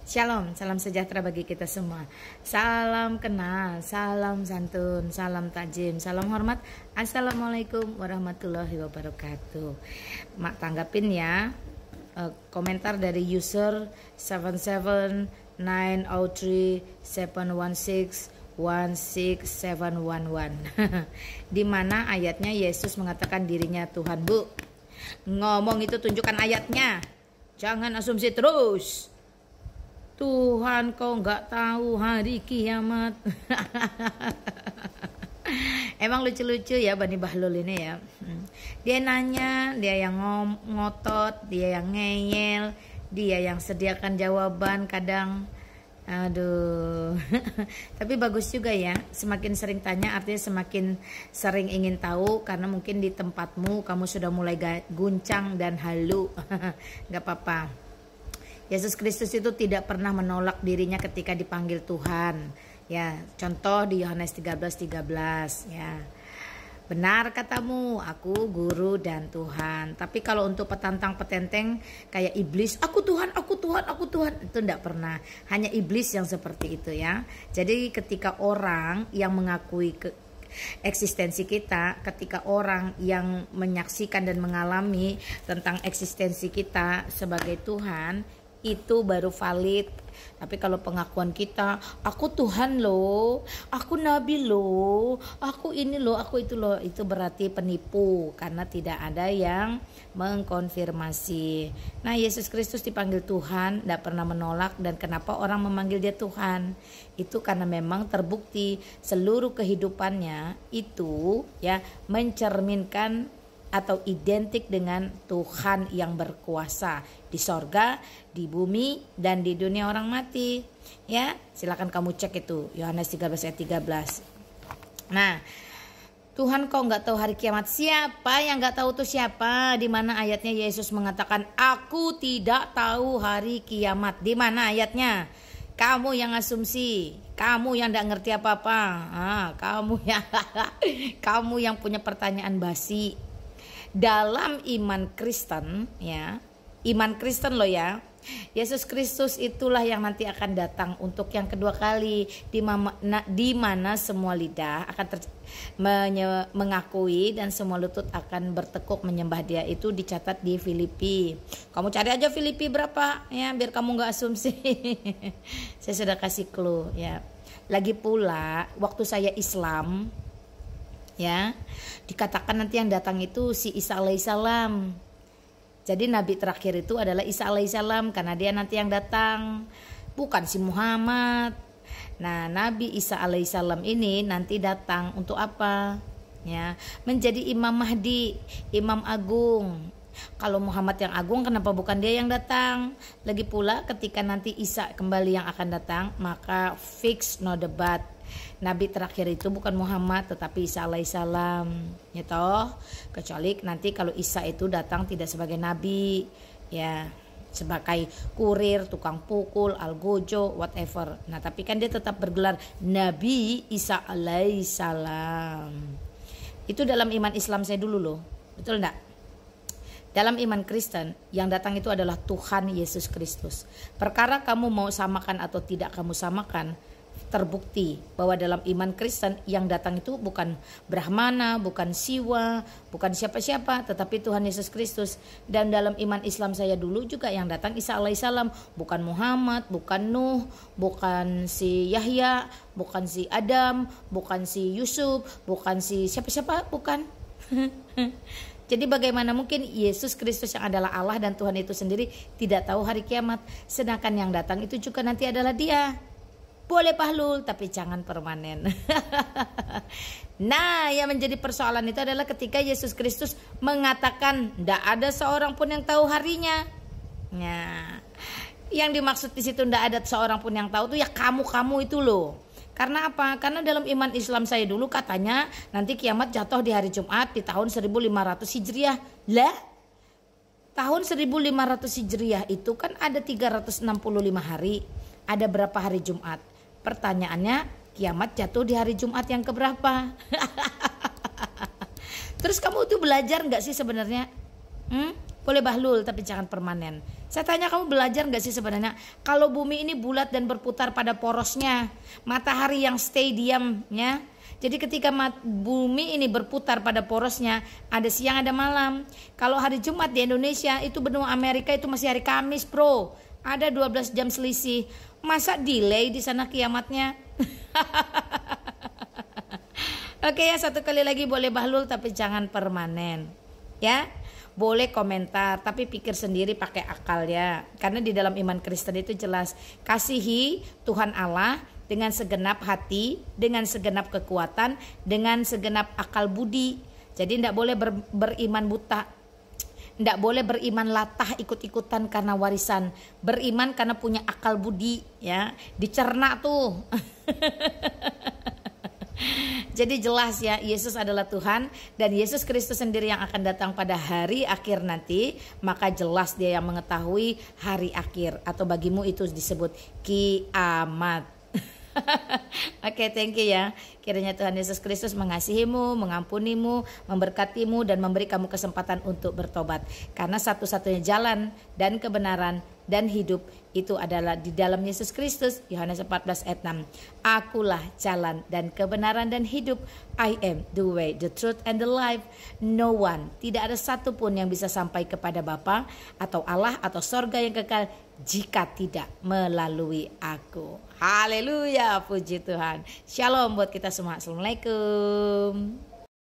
Shalom, salam sejahtera bagi kita semua. Salam kenal, salam santun, salam takjim, salam hormat. Assalamualaikum warahmatullahi wabarakatuh. Mak tanggapin ya komentar dari user 7790371616711 di mana ayatnya Yesus mengatakan dirinya Tuhan. Bu, ngomong itu tunjukkan ayatnya, jangan asumsi terus. Tuhan, kau nggak tahu hari kiamat. Emang lucu-lucu ya Bani Bahlul ini ya. Dia nanya, dia yang ngotot, dia yang ngeyel, dia yang sediakan jawaban kadang. Aduh. Tapi bagus juga ya, semakin sering tanya artinya semakin sering ingin tahu, karena mungkin di tempatmu kamu sudah mulai guncang dan halu. Gak apa-apa. Yesus Kristus itu tidak pernah menolak dirinya ketika dipanggil Tuhan. Ya, contoh di Yohanes 13:13 ya. Benar katamu, aku guru dan Tuhan. Tapi kalau untuk petantang petenteng kayak iblis, aku Tuhan, aku Tuhan, aku Tuhan, itu tidak pernah. Hanya iblis yang seperti itu ya. Jadi ketika orang yang mengakui eksistensi kita, ketika orang yang menyaksikan dan mengalami tentang eksistensi kita sebagai Tuhan, itu baru valid. Tapi kalau pengakuan kita, aku Tuhan loh, aku Nabi loh, aku ini loh, aku itu loh, itu berarti penipu karena tidak ada yang mengkonfirmasi. Nah, Yesus Kristus dipanggil Tuhan, tidak pernah menolak. Dan kenapa orang memanggil dia Tuhan? Itu karena memang terbukti seluruh kehidupannya itu ya mencerminkan atau identik dengan Tuhan yang berkuasa di sorga, di bumi, dan di dunia orang mati. Ya, silakan kamu cek itu Yohanes 13 ayat 13. Nah, Tuhan kau nggak tahu hari kiamat. Siapa yang nggak tahu tuh siapa? Di mana ayatnya Yesus mengatakan aku tidak tahu hari kiamat? Di mana ayatnya? Kamu yang asumsi, kamu yang tidak ngerti apa-apa, kamu yang punya pertanyaan basi. Dalam iman Kristen ya, iman Kristen loh ya, Yesus Kristus itulah yang nanti akan datang untuk yang kedua kali, di mana semua lidah akan mengakui dan semua lutut akan bertekuk menyembah dia. Itu dicatat di Filipi. Kamu cari aja Filipi berapa ya, biar kamu nggak asumsi. Saya sudah kasih clue ya. Lagi pula waktu saya Islam ya, dikatakan nanti yang datang itu si Isa alaihissalam. Jadi nabi terakhir itu adalah Isa alaihissalam, karena dia nanti yang datang, bukan si Muhammad. Nah, Nabi Isa alaihissalam ini nanti datang untuk apa? Ya, menjadi Imam Mahdi, Imam Agung. Kalau Muhammad yang agung, kenapa bukan dia yang datang? Lagi pula ketika nanti Isa kembali yang akan datang, maka fix no debat. Nabi terakhir itu bukan Muhammad tetapi Isa alaihissalam, ya toh. Kecuali nanti kalau Isa itu datang tidak sebagai nabi, ya sebagai kurir, tukang pukul, algojo, whatever. Nah, tapi kan dia tetap bergelar Nabi Isa alaihissalam. Itu dalam iman Islam saya dulu loh, betul enggak? Dalam iman Kristen yang datang itu adalah Tuhan Yesus Kristus. Perkara kamu mau samakan atau tidak kamu samakan, terbukti bahwa dalam iman Kristen yang datang itu bukan Brahmana, bukan Siwa, bukan siapa-siapa, tetapi Tuhan Yesus Kristus. Dan dalam iman Islam saya dulu juga yang datang Isa alaihissalam, bukan Muhammad, bukan Nuh, bukan si Yahya, bukan si Adam, bukan si Yusuf, bukan si siapa-siapa, bukan. Jadi bagaimana mungkin Yesus Kristus yang adalah Allah dan Tuhan itu sendiri tidak tahu hari kiamat, sedangkan yang datang itu juga nanti adalah dia. Boleh Bahlul, tapi jangan permanen. Nah, yang menjadi persoalan itu adalah ketika Yesus Kristus mengatakan tidak ada seorang pun yang tahu harinya. Nah, yang dimaksud di situ tidak ada seorang pun yang tahu itu ya kamu itu loh. Karena apa? Karena dalam iman Islam saya dulu katanya nanti kiamat jatuh di hari Jumat di tahun 1500 Hijriah. Lah, tahun 1500 Hijriah itu kan ada 365 hari. Ada berapa hari Jumat? Pertanyaannya, kiamat jatuh di hari Jumat yang keberapa? Terus kamu tuh belajar nggak sih sebenarnya? boleh bahlul tapi jangan permanen. Saya tanya, kamu belajar gak sih sebenarnya kalau bumi ini bulat dan berputar pada porosnya, matahari yang stay diam ya. Jadi ketika bumi ini berputar pada porosnya, ada siang ada malam. Kalau hari Jumat di Indonesia itu benua Amerika itu masih hari Kamis bro, ada 12 jam selisih. Masa delay di sana kiamatnya? Oke ya, satu kali lagi, boleh bahlul tapi jangan permanen ya. Boleh komentar tapi pikir sendiri pakai akal ya. Karena di dalam iman Kristen itu jelas, kasihi Tuhan Allah dengan segenap hati, dengan segenap kekuatan, dengan segenap akal budi. Jadi tidak boleh beriman buta, tidak boleh beriman latah ikut-ikutan karena warisan. Beriman karena punya akal budi ya, dicerna tuh. Jadi jelas ya, Yesus adalah Tuhan dan Yesus Kristus sendiri yang akan datang pada hari akhir nanti. Maka jelas dia yang mengetahui hari akhir, atau bagimu itu disebut kiamat. Oke, thank you ya. Kiranya Tuhan Yesus Kristus mengasihimu, mengampunimu, memberkatimu, dan memberi kamu kesempatan untuk bertobat. Karena satu-satunya jalan dan kebenaran dan hidup itu adalah di dalam Yesus Kristus. Yohanes 14 ayat 6. Akulah jalan dan kebenaran dan hidup. I am the way, the truth, and the life. No one, tidak ada satupun yang bisa sampai kepada Bapa atau Allah atau sorga yang kekal jika tidak melalui aku. Haleluya, puji Tuhan. Shalom buat kita semua. Assalamualaikum.